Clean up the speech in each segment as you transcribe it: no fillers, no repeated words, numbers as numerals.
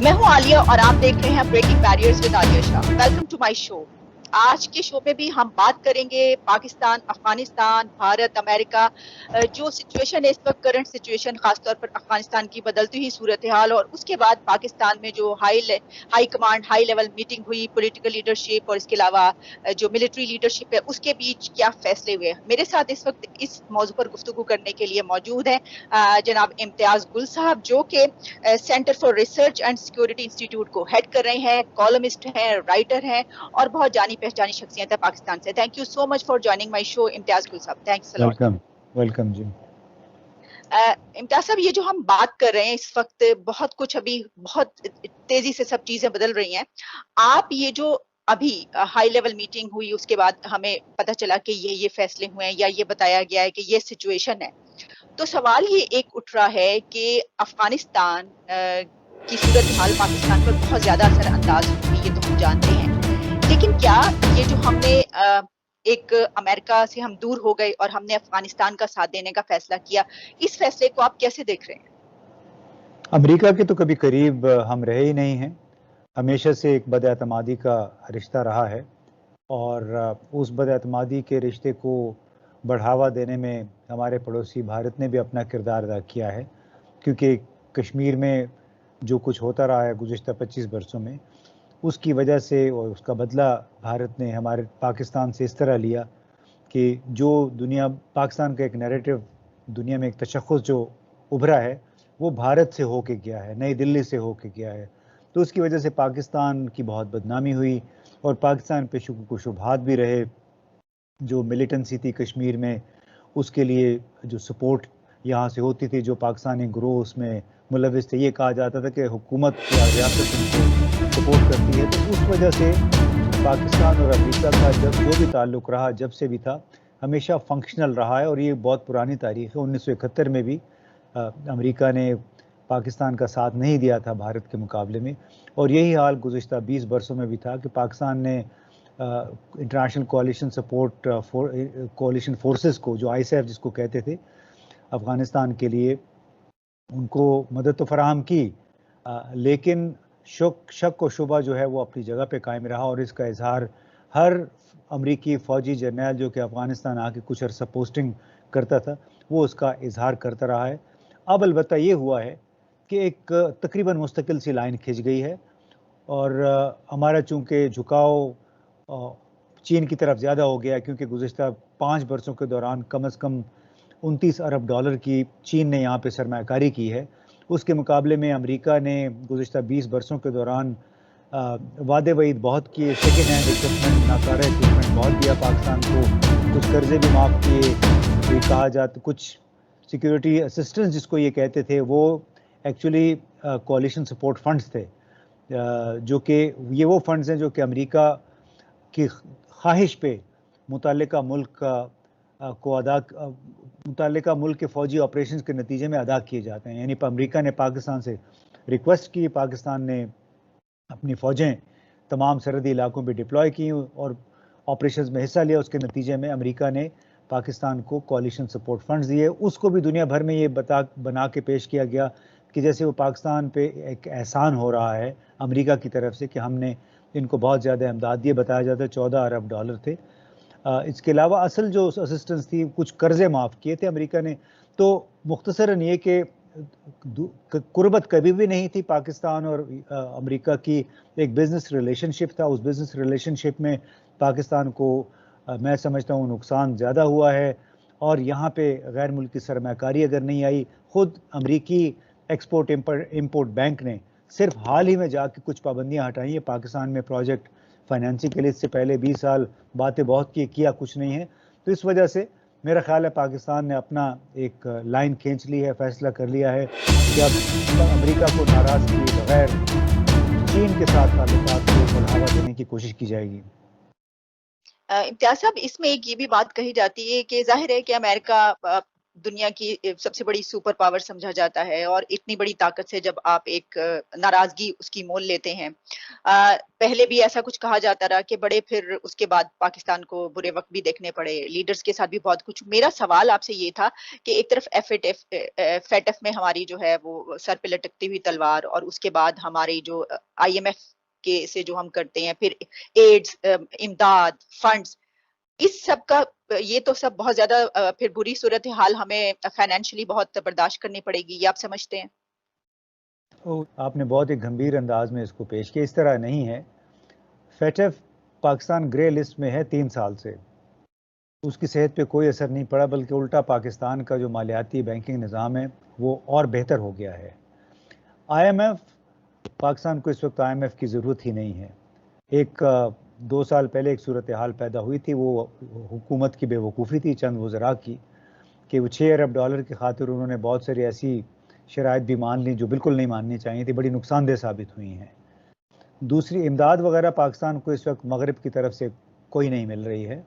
मैं हूं आलिया और आप देख रहे हैं breaking barriers with Aliya Shah. Welcome to my show. आज के शो में भी हम बात करेंगे पाकिस्तान, अफगानिस्तान, भारत, अमेरिका, जो सिचुएशन है इस वक्त, करंट सिचुएशन, खासतौर पर अफगानिस्तान की बदलती हुई सूरत हाल, और उसके बाद पाकिस्तान में जो high command, high level meeting हुई, पॉलिटिकल लीडरशिप और इसके अलावा जो मिलिट्री लीडरशिप है उसके बीच क्या फैसले हुए। मेरे साथ इस वक्त इस मौजू पर गुफ्तगू करने के लिए मौजूद है जनाब इम्तियाज गुल साहब, जो कि centre for research and security institute को हेड कर रहे हैं, कॉलमिस्ट हैं, राइटर हैं और बहुत जानी पहचानी शख्सियत है पाकिस्तान से। Thank you so much for joining my show Imtiaz Gul साहब। Thanks a lot. Welcome welcome ji. Imtiaz साहब, ये जो हम बात कर रहे हैं इस वक्त, बहुत कुछ अभी बहुत तेजी से सब चीजें बदल रही हैं। आप ये जो अभी हाई लेवल मीटिंग हुई उसके बाद हमें पता चला कि ये फैसले हुए हैं या ये बताया गया है कि ये सिचुएशन है, तो सवाल ये एक उठ रहा है कि अफगानिस्तान की सूरत हाल पाकिस्तान पर बहुत ज्यादा असर अंदाज हुई, ये तो हम जानते हैं। लेकिन क्या ये जो हमने एक अमेरिका से हम दूर हो गए और हमने अफगानिस्तान का साथ देने का फैसला किया, इस फैसले को आप कैसे देख रहे हैं? अमेरिका के तो कभी करीब हम रहे ही नहीं हैं। हमेशा से एक बदएतमादी का रिश्ता रहा है और उस बदएतमादी के रिश्ते को बढ़ावा देने में हमारे पड़ोसी भारत ने भी अपना किरदार अदा किया है, क्योंकि कश्मीर में जो कुछ होता रहा है गुज़िश्ता 25 बरसों में, उसकी वजह से और उसका बदला भारत ने हमारे पाकिस्तान से इस तरह लिया कि जो दुनिया पाकिस्तान का एक नैरेटिव, दुनिया में एक तशख़्ख़ुस जो उभरा है वो भारत से होके गया है, नई दिल्ली से होके गया है। तो उसकी वजह से पाकिस्तान की बहुत बदनामी हुई और पाकिस्तान पे शुबहात भी रहे। जो मिलिटेंसी थी कश्मीर में, उसके लिए जो सपोर्ट यहाँ से होती थी, जो पाकिस्तानी ग्रोह उसमें मुलविस थे, ये कहा जाता था कि हुकूमत या रियासत उनको सपोर्ट करती है। तो उस वजह से पाकिस्तान और अमेरिका का जो भी ताल्लुक़ रहा, जब से भी था, हमेशा फंक्शनल रहा है और ये बहुत पुरानी तारीख़ है। 1971 में भी अमेरिका ने पाकिस्तान का साथ नहीं दिया था भारत के मुकाबले में, और यही हाल गुज़िश्ता 20 बरसों में भी था कि पाकिस्तान ने इंटरनेशनल कोalition सपोर्ट कोalition फोर्सेस को, जो ISAF जिसको कहते थे, अफ़गानिस्तान के लिए उनको मदद तो फराहम की, लेकिन शक और शुबा जो है वो अपनी जगह पे कायम रहा और इसका इजहार हर अमरीकी फ़ौजी जर्नल जो कि अफ़गानिस्तान आके कुछ अर्सा पोस्टिंग करता था, वो उसका इजहार करता रहा है। अब अलबत्ता ये हुआ है कि एक तकरीबन मुस्तकिल सी लाइन खिंच गई है और हमारा चूँकि झुकाव चीन की तरफ ज़्यादा हो गया, क्योंकि गुज़िश्ता 5 बरसों के दौरान कम से कम 29 अरब डॉलर की चीन ने यहाँ पे सरमायाकारी की है। उसके मुकाबले में अमेरिका ने गुज़िश्ता 20 बरसों के दौरान वादे वईद बहुत किए, सेकेंड हैंड इक्विपमेंट, नाकारा इक्विपमेंट बहुत दिया पाकिस्तान को, कुछ कर्जे भी माफ़ किए, कोई कहा जाता कुछ सिक्योरिटी असिस्टेंस जिसको ये कहते थे, वो एक्चुअली कोalition सपोर्ट फंड्स थे, जो कि ये वो फंड्स हैं जो कि अमेरिका की ख्वाहिश पे मुतल्लिका मुल्क मुतल्लिका मुल्क के फ़ौजी ऑपरेशंस के नतीजे में अदा किए जाते हैं। यानी अमेरिका ने पाकिस्तान से रिक्वेस्ट की, पाकिस्तान ने अपनी फ़ौजें तमाम सरहदी इलाकों पे डिप्लॉय की और ऑपरेशंस में हिस्सा लिया। उसके नतीजे में अमेरिका ने पाकिस्तान को कोalition सपोर्ट फंड्स दिए। उसको भी दुनिया भर में ये बना के पेश किया गया कि जैसे वो पाकिस्तान पे एक एहसान हो रहा है अमेरिका की तरफ से कि हमने इनको बहुत ज़्यादा इमदाद दिए। बताया जाता है 14 अरब डॉलर थे। इसके अलावा असल जो असिस्टेंस थी, कुछ कर्जे माफ़ किए थे अमेरिका ने। तो मुख्तसरन ये कि कुर्बत कभी भी नहीं थी पाकिस्तान और अमेरिका की, एक बिज़नेस रिलेशनशिप था। उस बिज़नेस रिलेशनशिप में पाकिस्तान को मैं समझता हूँ नुकसान ज़्यादा हुआ है और यहाँ पे गैर मुल्की सरमायाकारी अगर नहीं आई, ख़ुद अमेरिकी एक्सपोर्ट इम्पोर्ट बैंक ने सिर्फ हाल ही में जाके कुछ पाबंदियाँ हटाई हैं पाकिस्तान में प्रोजेक्ट फाइनेंसिंग के लिए। इससे पहले 20 साल बातें बहुत किया कुछ नहीं है। तो इस वजह से मेरा ख्याल है पाकिस्तान ने अपना एक लाइन खींच ली है, फैसला कर लिया है कि अब अमेरिका को नाराज़ किए बगैर चीन के साथ ताल्लुकात को बढ़ावा देने की कोशिश की जाएगी। इम्तियाज साहब, इसमें एक ये भी बात कही जाती है कि जाहिर है कि अमेरिका दुनिया की सबसे बड़ी सुपर पावर समझा जाता है और इतनी बड़ी ताकत से जब आप एक नाराजगी उसकी मोल लेते हैं। पहले भी ऐसा कुछ कहा जाता रहा कि बड़े फिर उसके बाद पाकिस्तान को बुरे वक्त भी देखने पड़े, लीडर्स के साथ भी बहुत कुछ। मेरा सवाल आपसे ये था कि एक तरफ FATF में हमारी जो है वो सर पे लटकती हुई तलवार, और उसके बाद हमारी जो IMF के से जो हम करते हैं, फिर एड्स, इमदाद, फंड्स, इस सब का ये तो सब बहुत ज़्यादा फिर बुरी सूरत हाल हमें फाइनेंशियली बहुत बर्दाश्त करनी पड़ेगी, ये आप समझते हैं? तो आपने बहुत ही गंभीर अंदाज में इसको पेश किया। इस तरह नहीं है। फेटफ पाकिस्तान ग्रे लिस्ट में है 3 साल से। उसकी सेहत पे कोई असर नहीं पड़ा, बल्कि उल्टा पाकिस्तान का जो मालियाती बैंकिंग निज़ाम है वो और बेहतर हो गया है। IMF, पाकिस्तान को इस वक्त IMF की ज़रूरत ही नहीं है। एक 2 साल पहले एक सूरत हाल पैदा हुई थी, वो हुकूमत की बेवकूफ़ी थी चंद वज़रा की, कि वो $6 अरब की खातिर उन्होंने बहुत सारी ऐसी शराइत भी मान ली जो बिल्कुल नहीं माननी चाहिए थी, बड़ी नुकसानदेह साबित हुई हैं। दूसरी, इमदाद वगैरह पाकिस्तान को इस वक्त मगरब की तरफ से कोई नहीं मिल रही है,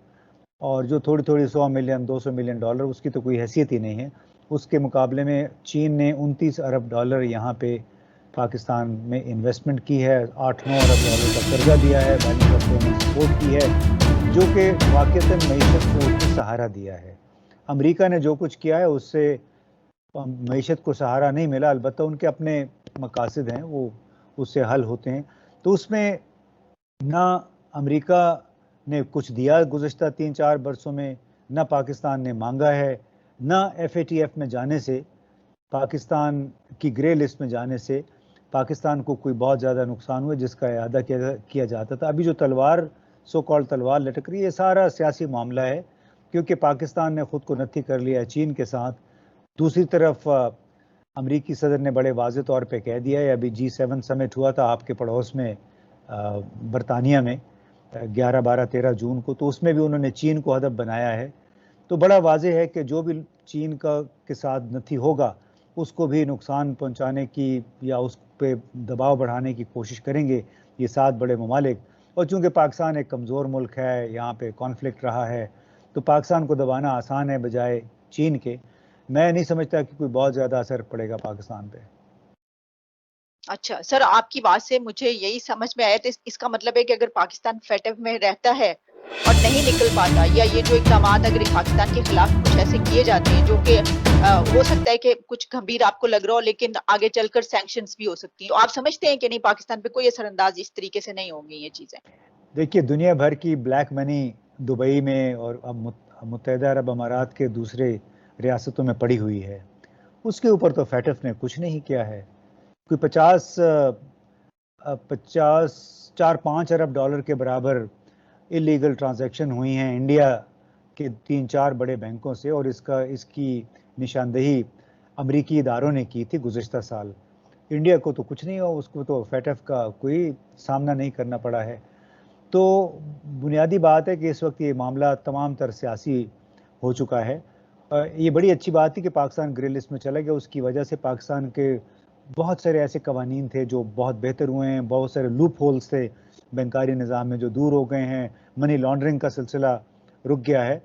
और जो थोड़ी थोड़ी 100 मिलियन $200 मिलियन उसकी तो कोई हैसियत ही नहीं है। उसके मुकाबले में चीन ने $29 अरब यहाँ पे पाकिस्तान में इन्वेस्टमेंट की है, $8-9 अरब का कर्जा दिया है, बैलेंस ऑफ पेमेंट सपोर्ट की है, जो कि वाकईतन मईशत को उसने सहारा दिया है। अमेरिका ने जो कुछ किया है उससे मईशत को सहारा नहीं मिला, अलबत्ता उनके अपने मकासद हैं, वो उससे हल होते हैं। तो उसमें ना अमेरिका ने कुछ दिया गुज़श्ता 3-4 बरसों में, ना पाकिस्तान ने मांगा है, ना FATF में जाने से, पाकिस्तान की ग्रे लिस्ट में जाने से पाकिस्तान को कोई बहुत ज़्यादा नुकसान हुआ जिसका इआदा किया जाता था। अभी जो तलवार, सो कॉल्ड तलवार लटक रही है, ये सारा सियासी मामला है, क्योंकि पाकिस्तान ने खुद को नत्थी कर लिया है चीन के साथ। दूसरी तरफ अमरीकी सदर ने बड़े वाज़े तौर पे कह दिया है, अभी G7 समिट हुआ था आपके पड़ोस में बरतानिया में 11, 12, 13 जून को, तो उसमें भी उन्होंने चीन को हदफ बनाया है। तो बड़ा वाज़े है कि जो भी चीन का के साथ नत्थी होगा उसको भी नुकसान पहुंचाने की या उस पे दबाव बढ़ाने की कोशिश करेंगे ये 7 बड़े ममालिक। और चूँकि पाकिस्तान एक कमज़ोर मुल्क है, यहाँ पे कॉन्फ्लिक्ट रहा है, तो पाकिस्तान को दबाना आसान है बजाय चीन के। मैं नहीं समझता कि कोई बहुत ज़्यादा असर पड़ेगा पाकिस्तान पे। अच्छा, सर आपकी बात से मुझे यही समझ में आया, तो इसका मतलब है कि अगर पाकिस्तान FATF में रहता है और नहीं निकल पाता, या ये जो इक़दामात अगर पाकिस्तान के खिलाफ कुछ ऐसे किए जाते हैं जो कि हो सकता है कि कुछ गंभीर आपको लग रहा हो, लेकिन आगे चलकर सैंक्शंस भी हो सकती हैं, तो आप समझते हैं कि नहीं, पाकिस्तान पे कोई असरअंदाज इस तरीके से नहीं होंगी ये चीज़ें? देखिए, दुनिया भर की ब्लैक मनी दुबई में और अब मुत्तहिदा अरब अमारात के दूसरे रियासतों में पड़ी हुई है। उसके ऊपर तो FATF ने कुछ नहीं किया है। कोई 4-5 अरब डॉलर के बराबर इलीगल ट्रांजैक्शन हुई हैं इंडिया के 3-4 बड़े बैंकों से, और इसकी निशानदेही अमरीकी इदारों ने की थी गुज़श्ता साल। इंडिया को तो कुछ नहीं हुआ, उसको तो FATF का कोई सामना नहीं करना पड़ा है। तो बुनियादी बात है कि इस वक्त ये मामला तमाम तर सियासी हो चुका है। ये बड़ी अच्छी बात थी कि पाकिस्तान ग्रे लिस्ट में चला गया, उसकी वजह से पाकिस्तान के बहुत सारे ऐसे कवानीन थे जो बहुत बेहतर हुए हैं, बहुत सारे लूप होल्स थे बैंकारी निज़ाम में जो दूर हो गए हैं, मनी लॉन्ड्रिंग का सिलसिला रुक गया है,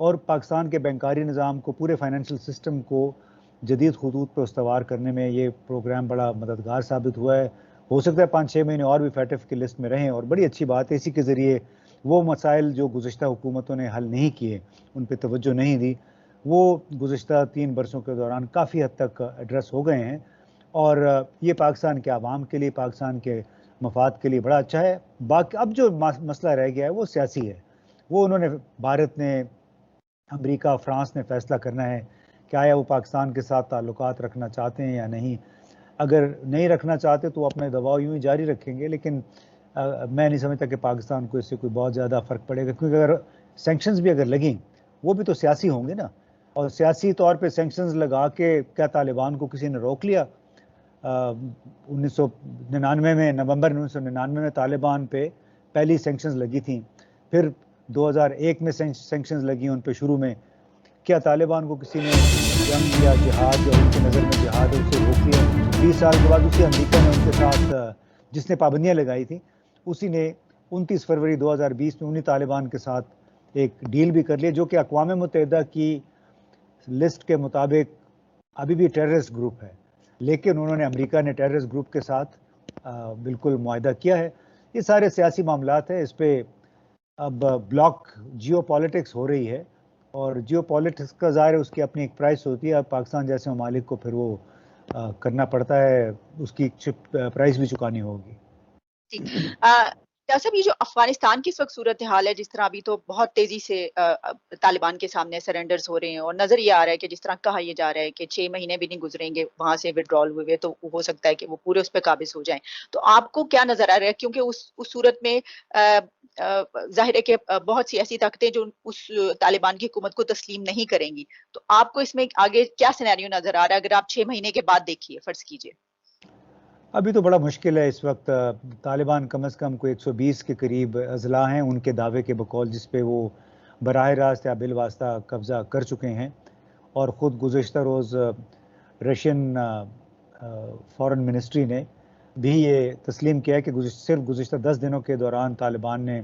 और पाकिस्तान के बैंकारी निज़ाम को, पूरे फाइनेंशियल सिस्टम को जदीद खतूत पर उस्तवार करने में ये प्रोग्राम बड़ा मददगार साबित हुआ है। हो सकता है 5-6 महीने और भी FATF की लिस्ट में रहें, और बड़ी अच्छी बात है। इसी के ज़रिए वो मसाइल जो गुज़श्ता हुकूमतों ने हल नहीं किए, उन पर तवज्जो नहीं दी, वो गुज़श्ता 3 बरसों के दौरान काफ़ी हद तक एड्रेस हो गए हैं, और ये पाकिस्तान के आवाम के लिए, पाकिस्तान के मफाद के लिए बड़ा अच्छा है। बाकी अब जो मसला रह गया है वो सियासी है। वो उन्होंने, भारत ने, अमेरिका, फ्रांस ने फैसला करना है कि आया वो पाकिस्तान के साथ ताल्लुकात रखना चाहते हैं या नहीं। अगर नहीं रखना चाहते तो अपने दबाव यूं ही जारी रखेंगे, लेकिन मैं नहीं समझता कि पाकिस्तान को इससे कोई बहुत ज़्यादा फ़र्क पड़ेगा, क्योंकि अगर सैंक्शंस भी अगर लगें, वो भी तो सियासी होंगे ना, और सियासी तौर पे सैंक्शंस लगा के क्या तालिबान को किसी ने रोक लिया? 1999 में, नवंबर 1999 में तालिबान पे पहली सैंक्शंस लगी थी, फिर 2001 में सैंक्शंस लगी उन पे शुरू में। क्या तालिबान को किसी ने जंग या जिहाद, या उनकी नज़र में जिहाद है, उसे रोक लिया? 20 साल के बाद उसी अमेरिका ने उनके साथ जिसने पाबंदियां लगाई थी, उसी ने 29 फरवरी 2020 में उन्हीं तालिबान के साथ एक डील भी कर लिया, जो कि अक़वाम मुत्तहिदा की लिस्ट के मुताबिक अभी भी टेररिस्ट ग्रुप है, लेकिन उन्होंने अमेरिका ने टेररिस्ट ग्रुप के साथ बिल्कुल मुआहदा किया है। ये सारे सियासी मामलात हैं, इस पे अब ब्लॉक जियोपॉलिटिक्स हो रही है और जियोपॉलिटिक्स का ज़ाहिर है उसकी अपनी एक प्राइस होती है। अब पाकिस्तान जैसे ममालिक को फिर वो करना पड़ता है, उसकी प्राइस भी चुकानी होगी। ठीक। डॉक्टर साहब, ये जो अफगानिस्तान की इस वक्त सूरत हाल है, जिस तरह अभी तो बहुत तेजी से तालिबान के सामने सरेंडर्स हो रहे हैं और नजर ये आ रहा है कि जिस तरह कहा यह जा रहा है कि 6 महीने भी नहीं गुजरेंगे वहां से विड्रॉल हुए तो हो सकता है कि वो पूरे उस पर काबिज हो जाएं। तो आपको क्या नजर आ रहा है, क्योंकि उस सूरत में जाहिर है कि बहुत सी ऐसी ताकतें जो उस तालिबान की हुकूमत को तस्लीम नहीं करेंगी, तो आपको इसमें आगे क्या सिनेरियो नजर आ रहा है अगर आप 6 महीने के बाद देखिए, फर्ज कीजिए? अभी तो बड़ा मुश्किल है इस वक्त। तालिबान कम अज़ कम कोई 120 के करीब अजला हैं उनके दावे के बकौल, जिस पे वो बराह रास्त या बिलवास्ता कब्ज़ा कर चुके हैं। और ख़ुद गुज़श्ता रोज़ रशियन फ़ॉरेन मिनिस्ट्री ने भी ये तस्लीम किया है कि सिर्फ गुज़श्ता 10 दिनों के दौरान तालिबान ने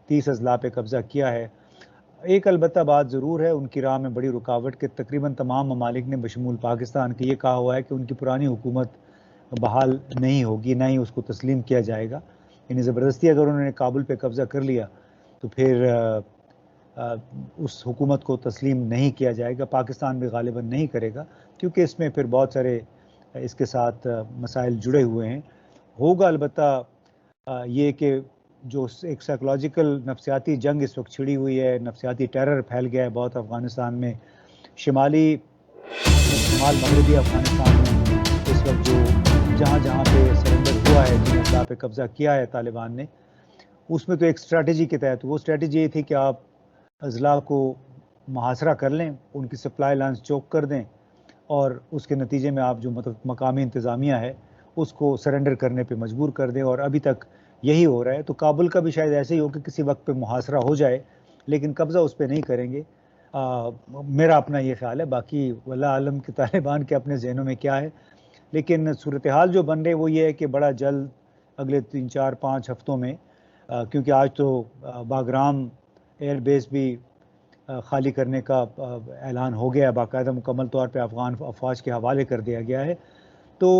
30 अजला पे कब्ज़ा किया है। एक अलबत्ता बात ज़रूर है, उनकी राह में बड़ी रुकावट के तकरीबन तमाम ममालिक ने बशमूल पाकिस्तान के ये कहा हुआ है कि उनकी पुरानी हुकूमत बहाल नहीं होगी, ना ही उसको तस्लीम किया जाएगा। यानी ज़बरदस्ती अगर उन्होंने काबुल पे कब्ज़ा कर लिया तो फिर उस हुकूमत को तस्लीम नहीं किया जाएगा, पाकिस्तान भी गालिबन नहीं करेगा, क्योंकि इसमें फिर बहुत सारे इसके साथ मसाइल जुड़े हुए हैं। होगा अलबत्ता ये कि जो एक साइकोलॉजिकल नफ्सियाती जंग इस वक्त छिड़ी हुई है, नफ्सियाती टेरर फैल गया है बहुत अफ़गानिस्तान में। शुमाल मगरबी अफ़गानिस्तान में इस वक्त जो जहाँ पे सरेंडर हुआ है, जिन अजला पे कब्ज़ा किया है तालिबान ने, उसमें तो एक स्ट्रैटेजी के तहत वो स्ट्रैटेजी ये थी कि आप अजला को मुहासरा कर लें, उनकी सप्लाई लाइन्स चोक कर दें और उसके नतीजे में आप जो मतलब मकामी इंतज़ामिया है उसको सरेंडर करने पे मजबूर कर दें। और अभी तक यही हो रहा है। तो काबुल का भी शायद ऐसे ही हो कि किसी वक्त पे मुहासरा हो जाए, लेकिन कब्ज़ा उस पर नहीं करेंगे। मेरा अपना ये ख्याल है, बाकी वल्लाह आलम कि तालिबान के अपने जहनों में क्या है। लेकिन सूरत हाल जो बन रही है वो ये है कि बड़ा जल्द अगले 3, 4, 5 हफ्तों में, क्योंकि आज तो बागराम एयर बेस भी खाली करने का ऐलान हो गया है, बाकायदा मुकम्मल तौर पे अफ़गान अफवाज के हवाले कर दिया गया है। तो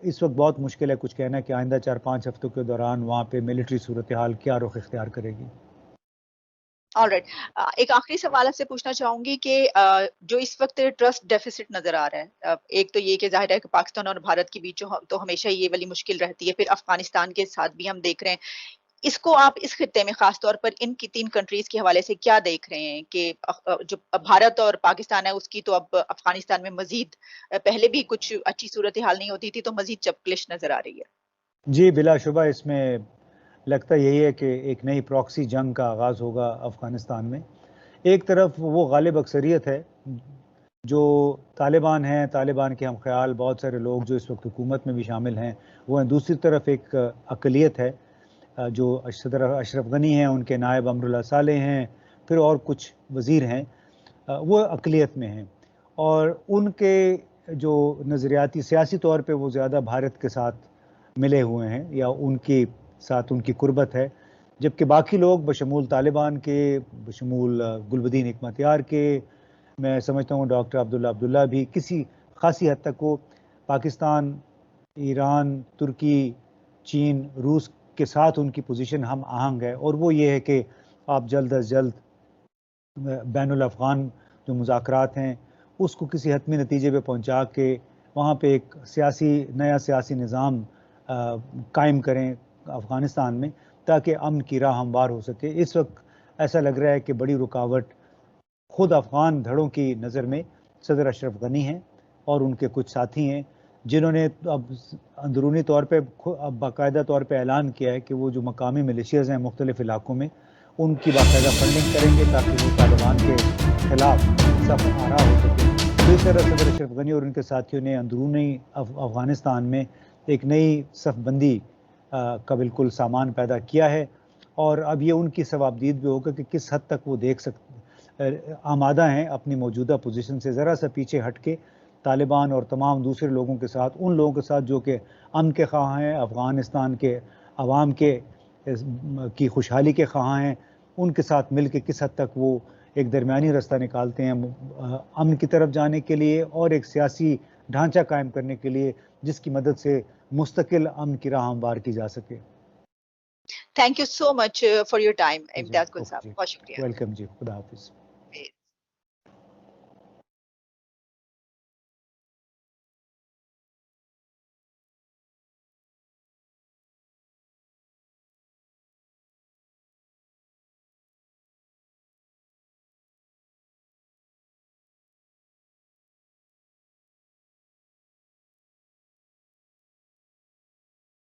इस वक्त बहुत मुश्किल है कुछ कहना कि आइंदा 4-5 हफ्तों के दौरान वहाँ पे मिलिट्री सूरत हाल क्या रुख इख्तियार करेगी। ऑलराइट। एक आखिरी सवाल आपसे पूछना चाहूंगी कि जो इस वक्त ट्रस्ट डेफिसिट नजर आ रहा है, एक तो ये कि जाहिर है कि पाकिस्तान और भारत के बीच तो हमेशा ये वाली मुश्किल रहती है, फिर अफगानिस्तान के साथ भी हम देख रहे हैं। इसको आप इस खित्ते में खास तौर पर इन की 3 कंट्रीज के हवाले से क्या देख रहे हैं कि जो भारत और पाकिस्तान है उसकी तो अब अफगानिस्तान में मजीद, पहले भी कुछ अच्छी सूरत हाल नहीं होती थी, तो मजीद चपकलिश नजर आ रही है? जी, बिलाशुबा इसमें लगता यही है कि एक नई प्रॉक्सी जंग का आगाज़ होगा अफ़गानिस्तान में। एक तरफ वो गालिब अक्सरियत है जो तालिबान हैं, तालिबान के हम ख्याल बहुत सारे लोग जो इस वक्त हुकूमत में भी शामिल हैं वो हैं। दूसरी तरफ एक अक़लियत है जो सदर अशरफ गनी हैं, उनके नायब अमरुल्लाह सालेह हैं, फिर और कुछ वज़ीर हैं, वो अक़लियत में हैं और उनके जो नज़रियाती सियासी तौर पे वो ज़्यादा भारत के साथ मिले हुए हैं या उनके साथ उनकी कुर्बत है। जबकि बाकी लोग बशमूल तालिबान के, बशमूल गुलबदीन हिकमतयार के, मैं समझता हूँ डॉक्टर अब्दुल्ला भी किसी खासी हद तक वो पाकिस्तान, ईरान, तुर्की, चीन, रूस के साथ उनकी पोजीशन हम आहंग है। और वो ये है कि आप जल्द अज जल्द बैनुल अफ़गान जो मुज़ाकरात हैं उसको किसी हतमी नतीजे पे पहुँचा के वहाँ पे एक नया सियासी निज़ाम कायम करें अफ़गानिस्तान में, ताकि अमन की राह हमवार हो सके। इस वक्त ऐसा लग रहा है कि बड़ी रुकावट खुद अफ़गान धड़ों की नज़र में सदर अशरफ गनी हैं और उनके कुछ साथी हैं, जिन्होंने अब अंदरूनी तौर पे अब बाकायदा तौर पे ऐलान किया है कि वो जो मकामी मिलिशियाज़ हैं मुख्तलिफ़ इलाकों में उनकी बाकायदा फंडिंग करेंगे ताकि वो तालिबान के खिलाफ सफ आरा हो सके। तो इस तरह सदर अशरफ गनी और उनके साथियों ने अंदरूनी अफ़गानिस्तान में एक नई सफ़बंदी का बिल्कुल सामान पैदा किया है और अब ये उनकी सवाबदीद भी होगा कि किस हद तक वो आमादा हैं अपनी मौजूदा पोजीशन से ज़रा सा पीछे हट के तालिबान और तमाम दूसरे लोगों के साथ, उन लोगों के साथ जो कि अमन के ख़्वाह हैं, अफ़गानिस्तान के अवाम के की खुशहाली के ख़्वाह हैं, उनके साथ मिल के किस हद तक वो एक दरमियानी रास्ता निकालते हैं अमन की तरफ जाने के लिए और एक सियासी ढांचा कायम करने के लिए जिसकी मदद से मुस्तकिल अमन की राह हमवार की जा सके। Thank you so much for your time Imtiaz Gul साहब, जी, बहुत शुक्रिया। वेलकम जी, खुदा हाफिज।